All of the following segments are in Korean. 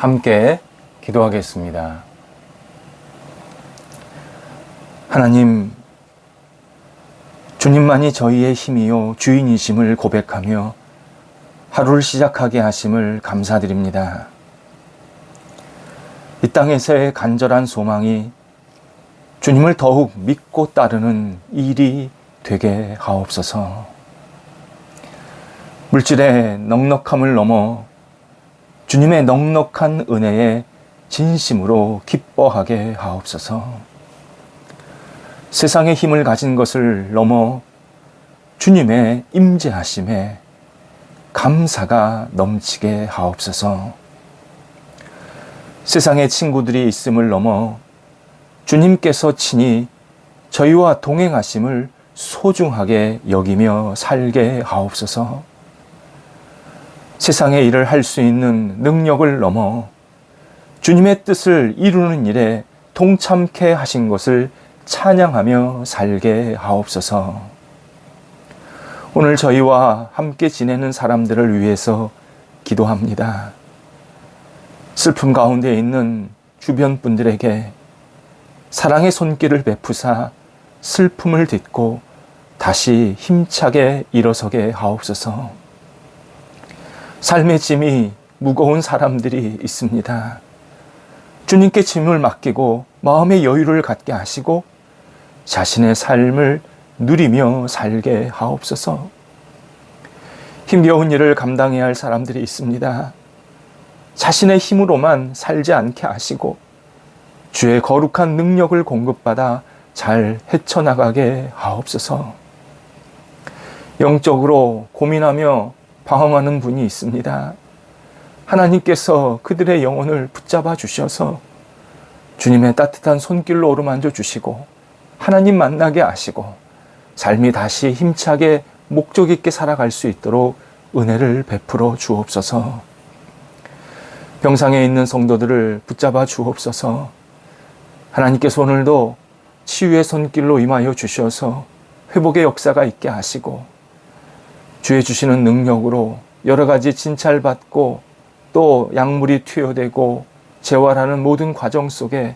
함께 기도하겠습니다. 하나님, 주님만이 저희의 힘이요 주인이심을 고백하며 하루를 시작하게 하심을 감사드립니다. 이 땅에서의 간절한 소망이 주님을 더욱 믿고 따르는 일이 되게 하옵소서. 물질의 넉넉함을 넘어 주님의 넉넉한 은혜에 진심으로 기뻐하게 하옵소서. 세상의 힘을 가진 것을 넘어 주님의 임재하심에 감사가 넘치게 하옵소서. 세상의 친구들이 있음을 넘어 주님께서 친히 저희와 동행하심을 소중하게 여기며 살게 하옵소서. 세상의 일을 할 수 있는 능력을 넘어 주님의 뜻을 이루는 일에 동참케 하신 것을 찬양하며 살게 하옵소서. 오늘 저희와 함께 지내는 사람들을 위해서 기도합니다. 슬픔 가운데 있는 주변 분들에게 사랑의 손길을 베푸사 슬픔을 딛고 다시 힘차게 일어서게 하옵소서. 삶의 짐이 무거운 사람들이 있습니다. 주님께 짐을 맡기고 마음의 여유를 갖게 하시고 자신의 삶을 누리며 살게 하옵소서. 힘겨운 일을 감당해야 할 사람들이 있습니다. 자신의 힘으로만 살지 않게 하시고 주의 거룩한 능력을 공급받아 잘 헤쳐나가게 하옵소서. 영적으로 고민하며 방황하는 분이 있습니다. 하나님께서 그들의 영혼을 붙잡아 주셔서 주님의 따뜻한 손길로 어루만져 주시고 하나님 만나게 하시고 삶이 다시 힘차게 목적 있게 살아갈 수 있도록 은혜를 베풀어 주옵소서. 병상에 있는 성도들을 붙잡아 주옵소서. 하나님께서 오늘도 치유의 손길로 임하여 주셔서 회복의 역사가 있게 하시고 주의 주시는 능력으로 여러 가지 진찰받고 또 약물이 투여되고 재활하는 모든 과정 속에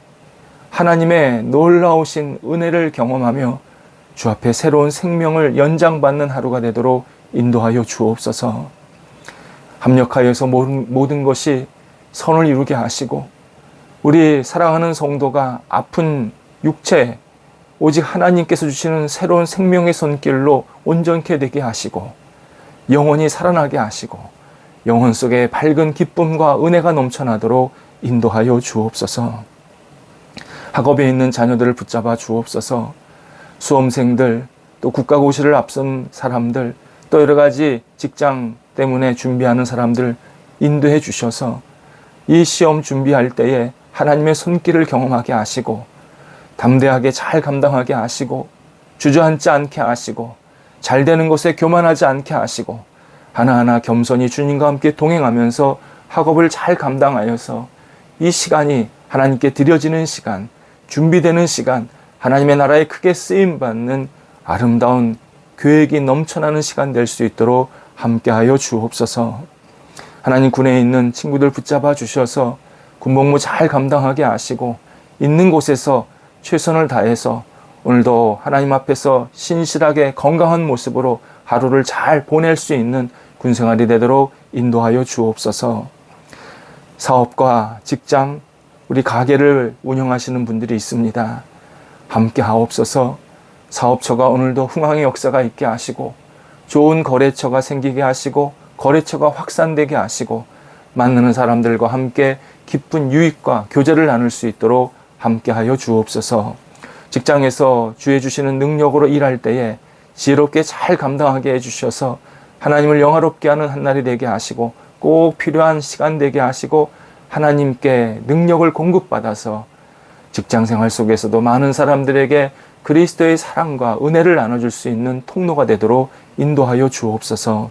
하나님의 놀라우신 은혜를 경험하며 주 앞에 새로운 생명을 연장받는 하루가 되도록 인도하여 주옵소서. 합력하여서 모든 것이 선을 이루게 하시고 우리 사랑하는 성도가 아픈 육체 오직 하나님께서 주시는 새로운 생명의 손길로 온전케 되게 하시고 영혼이 살아나게 하시고 영혼 속에 밝은 기쁨과 은혜가 넘쳐나도록 인도하여 주옵소서. 학업에 있는 자녀들을 붙잡아 주옵소서. 수험생들, 또 국가고시를 앞선 사람들, 또 여러 가지 직장 때문에 준비하는 사람들 인도해 주셔서 이 시험 준비할 때에 하나님의 손길을 경험하게 하시고 담대하게 잘 감당하게 하시고 주저앉지 않게 하시고 잘 되는 것에 교만하지 않게 하시고 하나하나 겸손히 주님과 함께 동행하면서 학업을 잘 감당하여서 이 시간이 하나님께 드려지는 시간, 준비되는 시간, 하나님의 나라에 크게 쓰임받는 아름다운 계획이 넘쳐나는 시간 될 수 있도록 함께하여 주옵소서. 하나님 군에 있는 친구들 붙잡아 주셔서 군복무 잘 감당하게 하시고 있는 곳에서 최선을 다해서 오늘도 하나님 앞에서 신실하게 건강한 모습으로 하루를 잘 보낼 수 있는 군생활이 되도록 인도하여 주옵소서. 사업과 직장, 우리 가게를 운영하시는 분들이 있습니다. 함께 하옵소서. 사업처가 오늘도 흥황의 역사가 있게 하시고 좋은 거래처가 생기게 하시고 거래처가 확산되게 하시고 만나는 사람들과 함께 기쁜 유익과 교제를 나눌 수 있도록 함께하여 주옵소서. 직장에서 주의 주시는 능력으로 일할 때에 지혜롭게 잘 감당하게 해주셔서 하나님을 영화롭게 하는 한날이 되게 하시고 꼭 필요한 시간 되게 하시고 하나님께 능력을 공급받아서 직장생활 속에서도 많은 사람들에게 그리스도의 사랑과 은혜를 나눠줄 수 있는 통로가 되도록 인도하여 주옵소서.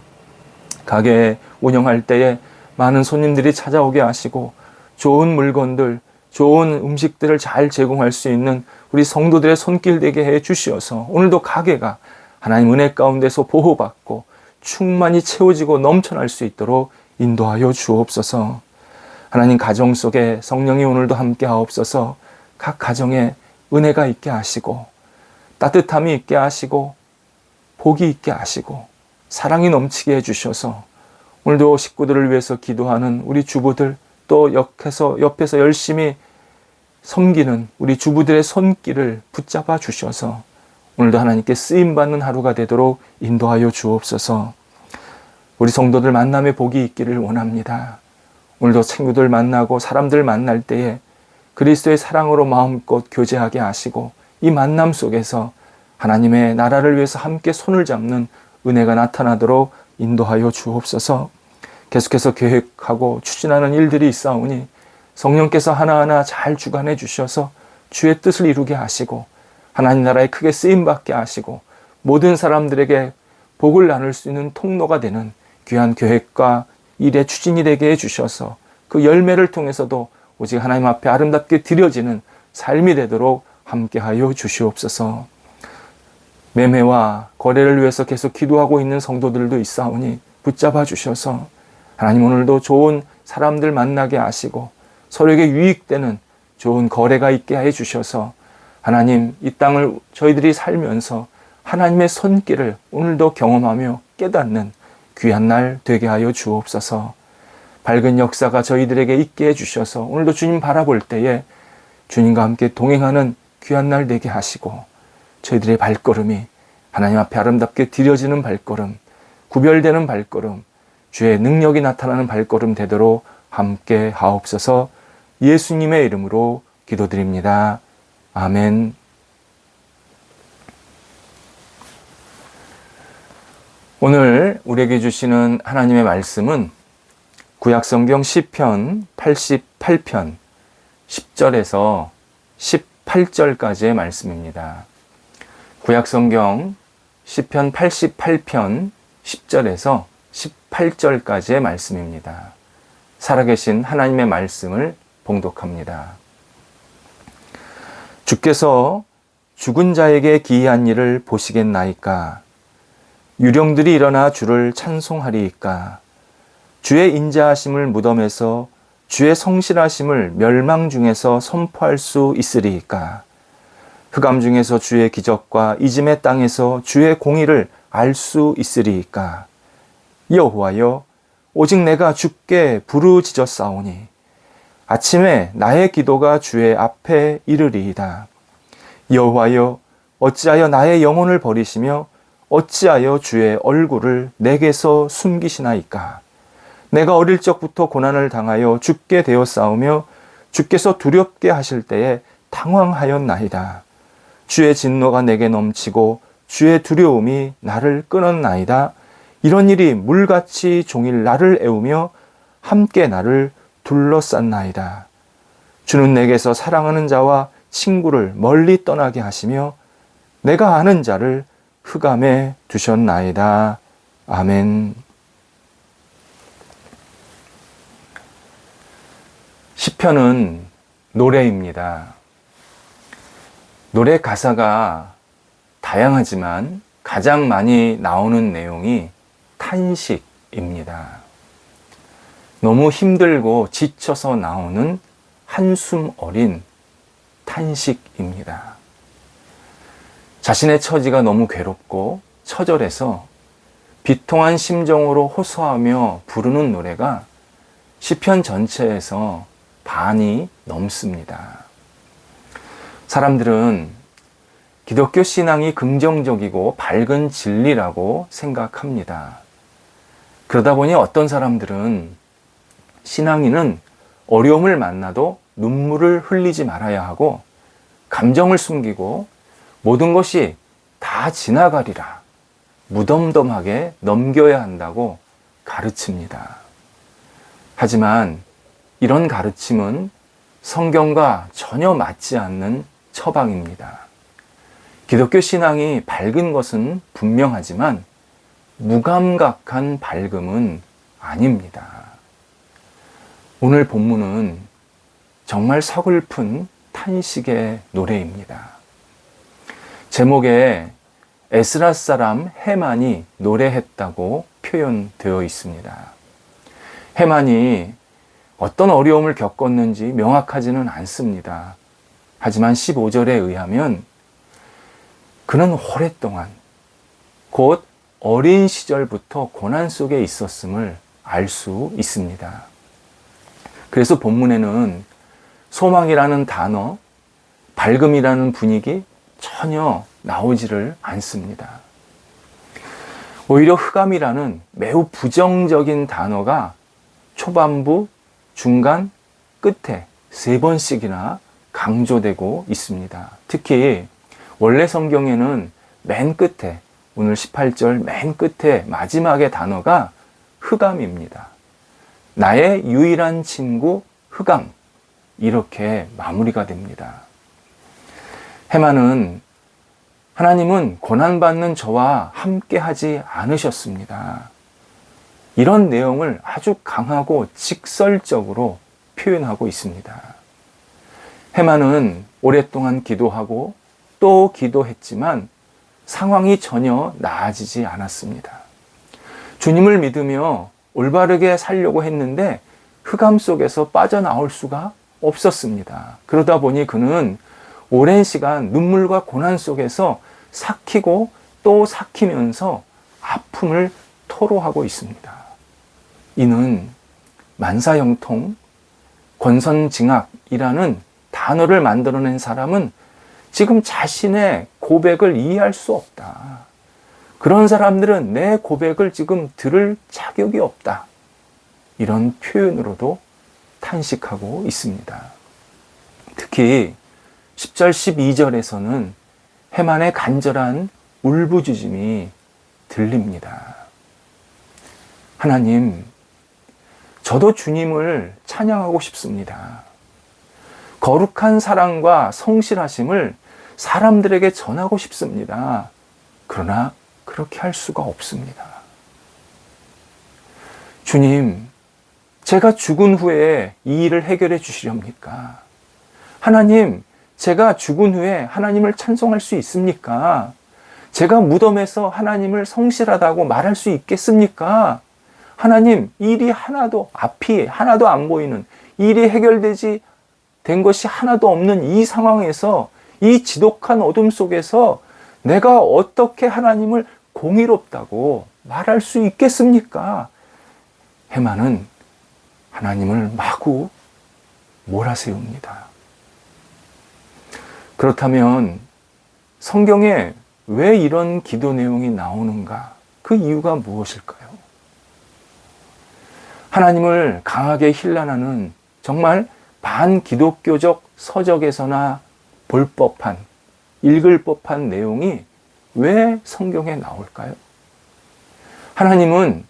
가게 운영할 때에 많은 손님들이 찾아오게 하시고 좋은 물건들, 좋은 음식들을 잘 제공할 수 있는 우리 성도들의 손길 되게 해 주시어서 오늘도 가게가 하나님 은혜 가운데서 보호받고 충만히 채워지고 넘쳐날 수 있도록 인도하여 주옵소서. 하나님 가정 속에 성령이 오늘도 함께 하옵소서. 각 가정에 은혜가 있게 하시고 따뜻함이 있게 하시고 복이 있게 하시고 사랑이 넘치게 해주셔서 오늘도 식구들을 위해서 기도하는 우리 주부들, 또 옆에서 열심히 섬기는 우리 주부들의 손길을 붙잡아 주셔서 오늘도 하나님께 쓰임받는 하루가 되도록 인도하여 주옵소서. 우리 성도들 만남의 복이 있기를 원합니다. 오늘도 친구들 만나고 사람들 만날 때에 그리스도의 사랑으로 마음껏 교제하게 하시고 이 만남 속에서 하나님의 나라를 위해서 함께 손을 잡는 은혜가 나타나도록 인도하여 주옵소서. 계속해서 계획하고 추진하는 일들이 있사오니 성령께서 하나하나 잘 주관해 주셔서 주의 뜻을 이루게 하시고 하나님 나라에 크게 쓰임받게 하시고 모든 사람들에게 복을 나눌 수 있는 통로가 되는 귀한 계획과 일의 추진이 되게 해주셔서 그 열매를 통해서도 오직 하나님 앞에 아름답게 드려지는 삶이 되도록 함께하여 주시옵소서. 매매와 거래를 위해서 계속 기도하고 있는 성도들도 있사오니 붙잡아 주셔서 하나님 오늘도 좋은 사람들 만나게 하시고 서로에게 유익되는 좋은 거래가 있게 해 주셔서 하나님 이 땅을 저희들이 살면서 하나님의 손길을 오늘도 경험하며 깨닫는 귀한 날 되게 하여 주옵소서. 밝은 역사가 저희들에게 있게 해주셔서 오늘도 주님 바라볼 때에 주님과 함께 동행하는 귀한 날 되게 하시고 저희들의 발걸음이 하나님 앞에 아름답게 드려지는 발걸음, 구별되는 발걸음, 주의 능력이 나타나는 발걸음 되도록 함께 하옵소서. 예수님의 이름으로 기도드립니다. 아멘. 오늘 우리에게 주시는 하나님의 말씀은 구약성경 시편 88편 10절에서 18절까지의 말씀입니다. 구약성경 시편 88편 10절에서 18절까지의 말씀입니다. 살아계신 하나님의 말씀을 봉독합니다. 주께서 죽은 자에게 기이한 일을 보시겠나이까? 유령들이 일어나 주를 찬송하리이까? 주의 인자하심을 무덤에서 주의 성실하심을 멸망 중에서 선포할 수 있으리이까? 흑암 중에서 주의 기적과 이짐의 땅에서 주의 공의를 알 수 있으리이까? 여호와여, 오직 내가 주께 부르짖었사오니 아침에 나의 기도가 주의 앞에 이르리이다. 여호와여, 어찌하여 나의 영혼을 버리시며 어찌하여 주의 얼굴을 내게서 숨기시나이까? 내가 어릴 적부터 고난을 당하여 죽게 되었사오며 주께서 두렵게 하실 때에 당황하였나이다. 주의 진노가 내게 넘치고 주의 두려움이 나를 끊었나이다. 이런 일이 물같이 종일 나를 애우며 함께 나를 둘러쌌나이다. 주는 내게서 사랑하는 자와 친구를 멀리 떠나게 하시며 내가 아는 자를 흑암에 두셨나이다. 아멘. 시편은 노래입니다. 노래 가사가 다양하지만 가장 많이 나오는 내용이 탄식입니다. 너무 힘들고 지쳐서 나오는 한숨 어린 탄식입니다. 자신의 처지가 너무 괴롭고 처절해서 비통한 심정으로 호소하며 부르는 노래가 시편 전체에서 반이 넘습니다. 사람들은 기독교 신앙이 긍정적이고 밝은 진리라고 생각합니다. 그러다 보니 어떤 사람들은 신앙인은 어려움을 만나도 눈물을 흘리지 말아야 하고 감정을 숨기고 모든 것이 다 지나가리라 무덤덤하게 넘겨야 한다고 가르칩니다. 하지만 이런 가르침은 성경과 전혀 맞지 않는 처방입니다. 기독교 신앙이 밝은 것은 분명하지만 무감각한 밝음은 아닙니다. 오늘 본문은 정말 서글픈 탄식의 노래입니다. 제목에 에스라 사람 헤만이 노래했다고 표현되어 있습니다. 헤만이 어떤 어려움을 겪었는지 명확하지는 않습니다. 하지만 15절에 의하면 그는 오랫동안 곧 어린 시절부터 고난 속에 있었음을 알 수 있습니다. 그래서 본문에는 소망이라는 단어, 밝음이라는 분위기 전혀 나오지를 않습니다. 오히려 흑암이라는 매우 부정적인 단어가 초반부, 중간, 끝에 3번씩이나 강조되고 있습니다. 특히 원래 성경에는 맨 끝에, 오늘 18절 맨 끝에 마지막의 단어가 흑암입니다. 나의 유일한 친구 흑암, 이렇게 마무리가 됩니다. 해만은 하나님은 고난받는 저와 함께 하지 않으셨습니다. 이런 내용을 아주 강하고 직설적으로 표현하고 있습니다. 해만은 오랫동안 기도하고 또 기도했지만 상황이 전혀 나아지지 않았습니다. 주님을 믿으며 올바르게 살려고 했는데 흑암 속에서 빠져나올 수가 없었습니다. 그러다 보니 그는 오랜 시간 눈물과 고난 속에서 삭히고 또 삭히면서 아픔을 토로하고 있습니다. 이는 만사형통, 권선징악이라는 단어를 만들어낸 사람은 지금 자신의 고백을 이해할 수 없다. 그런 사람들은 내 고백을 지금 들을 자격이 없다. 이런 표현으로도 탄식하고 있습니다. 특히 10절, 12절에서는 해만의 간절한 울부짖음이 들립니다. 하나님, 저도 주님을 찬양하고 싶습니다. 거룩한 사랑과 성실하심을 사람들에게 전하고 싶습니다. 그러나 그렇게 할 수가 없습니다. 주님, 제가 죽은 후에 이 일을 해결해 주시렵니까? 하나님, 제가 죽은 후에 하나님을 찬송할 수 있습니까? 제가 무덤에서 하나님을 성실하다고 말할 수 있겠습니까? 하나님, 일이 하나도, 앞이 하나도 안 보이는, 일이 해결되지 된 것이 하나도 없는 이 상황에서, 이 지독한 어둠 속에서 내가 어떻게 하나님을 공의롭다고 말할 수 있겠습니까? 해만은 하나님을 마구 몰아세웁니다. 그렇다면 성경에 왜 이런 기도 내용이 나오는가? 그 이유가 무엇일까요? 하나님을 강하게 힐난하는 정말 반기독교적 서적에서나 볼 법한, 읽을 법한 내용이 왜 성경에 나올까요? 하나님은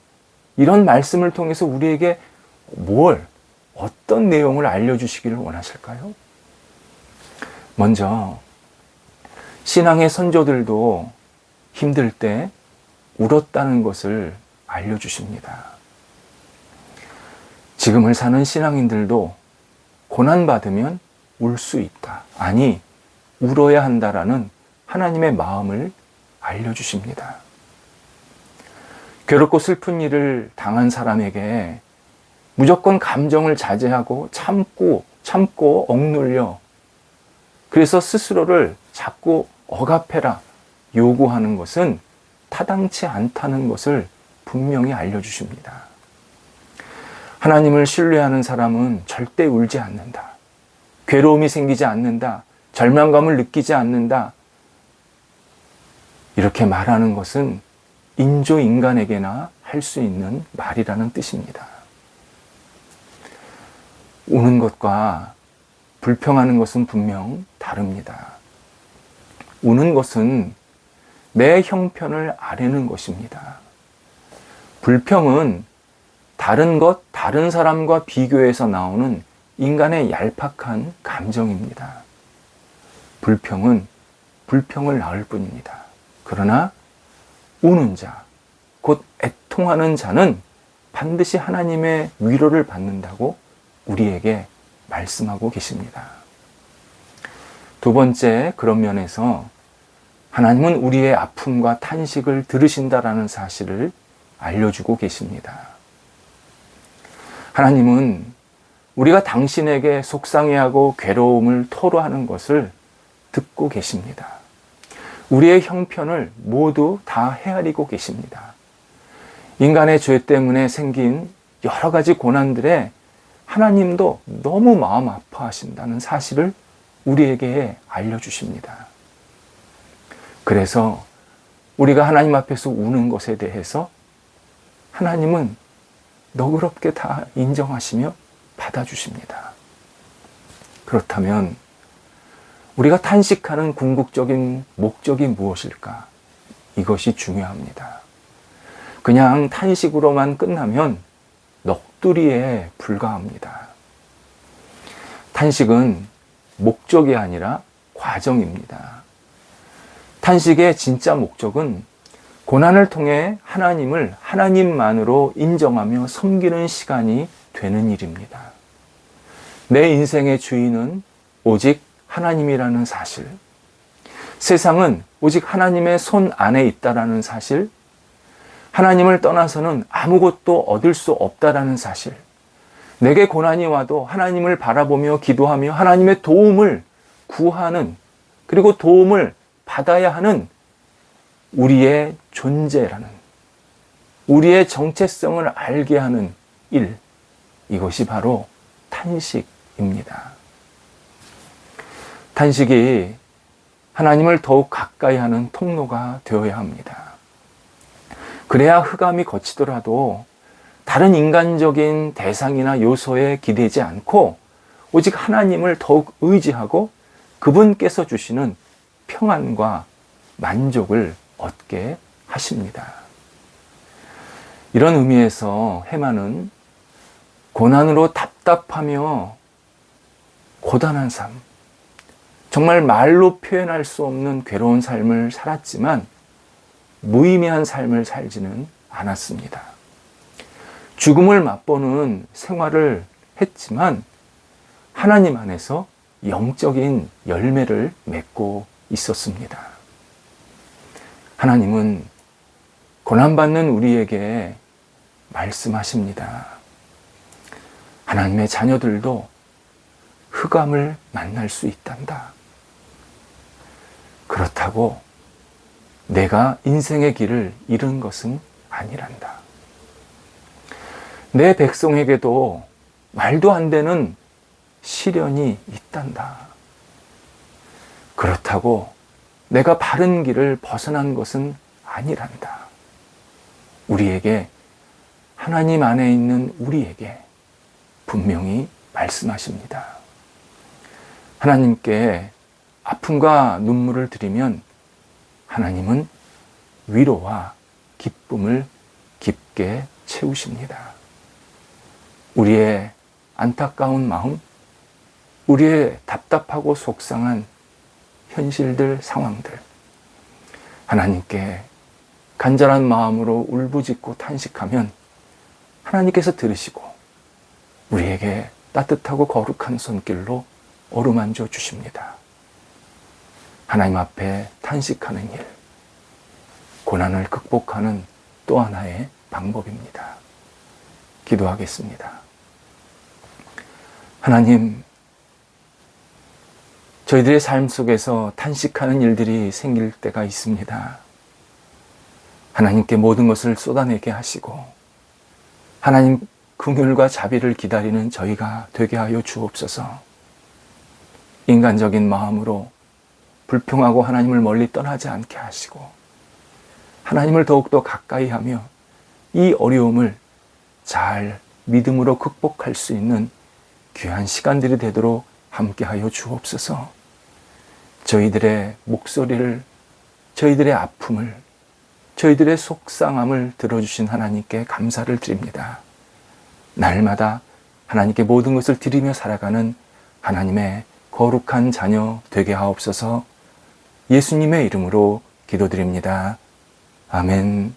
이런 말씀을 통해서 우리에게 어떤 내용을 알려주시기를 원하실까요? 먼저 신앙의 선조들도 힘들 때 울었다는 것을 알려주십니다. 지금을 사는 신앙인들도 고난받으면 울 수 있다. 아니, 울어야 한다라는 하나님의 마음을 알려주십니다. 괴롭고 슬픈 일을 당한 사람에게 무조건 감정을 자제하고 참고 억눌려 그래서 스스로를 자꾸 억압해라 요구하는 것은 타당치 않다는 것을 분명히 알려주십니다. 하나님을 신뢰하는 사람은 절대 울지 않는다. 괴로움이 생기지 않는다. 절망감을 느끼지 않는다. 이렇게 말하는 것은 인조인간에게나 할 수 있는 말이라는 뜻입니다. 우는 것과 불평하는 것은 분명 다릅니다. 우는 것은 내 형편을 아뢰는 것입니다. 불평은 다른 사람과 비교해서 나오는 인간의 얄팍한 감정입니다. 불평은 불평을 낳을 뿐입니다. 그러나 우는 자, 곧 애통하는 자는 반드시 하나님의 위로를 받는다고 우리에게 말씀하고 계십니다. 두 번째, 그런 면에서 하나님은 우리의 아픔과 탄식을 들으신다라는 사실을 알려주고 계십니다. 하나님은 우리가 당신에게 속상해하고 괴로움을 토로하는 것을 듣고 계십니다. 우리의 형편을 모두 다 헤아리고 계십니다. 인간의 죄 때문에 생긴 여러 가지 고난들에 하나님도 너무 마음 아파하신다는 사실을 우리에게 알려주십니다. 그래서 우리가 하나님 앞에서 우는 것에 대해서 하나님은 너그럽게 다 인정하시며 받아주십니다. 그렇다면 우리가 탄식하는 궁극적인 목적이 무엇일까? 이것이 중요합니다. 그냥 탄식으로만 끝나면 넋두리에 불과합니다. 탄식은 목적이 아니라 과정입니다. 탄식의 진짜 목적은 고난을 통해 하나님을 하나님만으로 인정하며 섬기는 시간이 되는 일입니다. 내 인생의 주인은 오직 하나님이라는 사실, 세상은 오직 하나님의 손 안에 있다라는 사실, 하나님을 떠나서는 아무것도 얻을 수 없다라는 사실, 내게 고난이 와도 하나님을 바라보며 기도하며 하나님의 도움을 구하는, 그리고 도움을 받아야 하는 우리의 존재라는, 우리의 정체성을 알게 하는 일, 이것이 바로 탄식입니다. 탄식이 하나님을 더욱 가까이 하는 통로가 되어야 합니다. 그래야 흑암이 걷히더라도 다른 인간적인 대상이나 요소에 기대지 않고 오직 하나님을 더욱 의지하고 그분께서 주시는 평안과 만족을 얻게 하십니다. 이런 의미에서 해마는 고난으로 답답하며 고단한 삶, 정말 말로 표현할 수 없는 괴로운 삶을 살았지만 무의미한 삶을 살지는 않았습니다. 죽음을 맛보는 생활을 했지만 하나님 안에서 영적인 열매를 맺고 있었습니다. 하나님은 고난받는 우리에게 말씀하십니다. 하나님의 자녀들도 흑암을 만날 수 있단다. 그렇다고 내가 인생의 길을 잃은 것은 아니란다. 내 백성에게도 말도 안 되는 시련이 있단다. 그렇다고 내가 바른 길을 벗어난 것은 아니란다. 우리에게, 하나님 안에 있는 우리에게 분명히 말씀하십니다. 하나님께 아픔과 눈물을 드리면 하나님은 위로와 기쁨을 깊게 채우십니다. 우리의 안타까운 마음, 우리의 답답하고 속상한 현실들, 상황들, 하나님께 간절한 마음으로 울부짖고 탄식하면 하나님께서 들으시고 우리에게 따뜻하고 거룩한 손길로 어루만져 주십니다. 하나님 앞에 탄식하는 일, 고난을 극복하는 또 하나의 방법입니다. 기도하겠습니다. 하나님, 저희들의 삶 속에서 탄식하는 일들이 생길 때가 있습니다. 하나님께 모든 것을 쏟아내게 하시고 하나님 긍휼과 자비를 기다리는 저희가 되게 하여 주옵소서. 인간적인 마음으로 불평하고 하나님을 멀리 떠나지 않게 하시고 하나님을 더욱더 가까이 하며 이 어려움을 잘 믿음으로 극복할 수 있는 귀한 시간들이 되도록 함께하여 주옵소서. 저희들의 목소리를, 저희들의 아픔을, 저희들의 속상함을 들어주신 하나님께 감사를 드립니다. 날마다 하나님께 모든 것을 드리며 살아가는 하나님의 거룩한 자녀 되게 하옵소서. 예수님의 이름으로 기도드립니다. 아멘.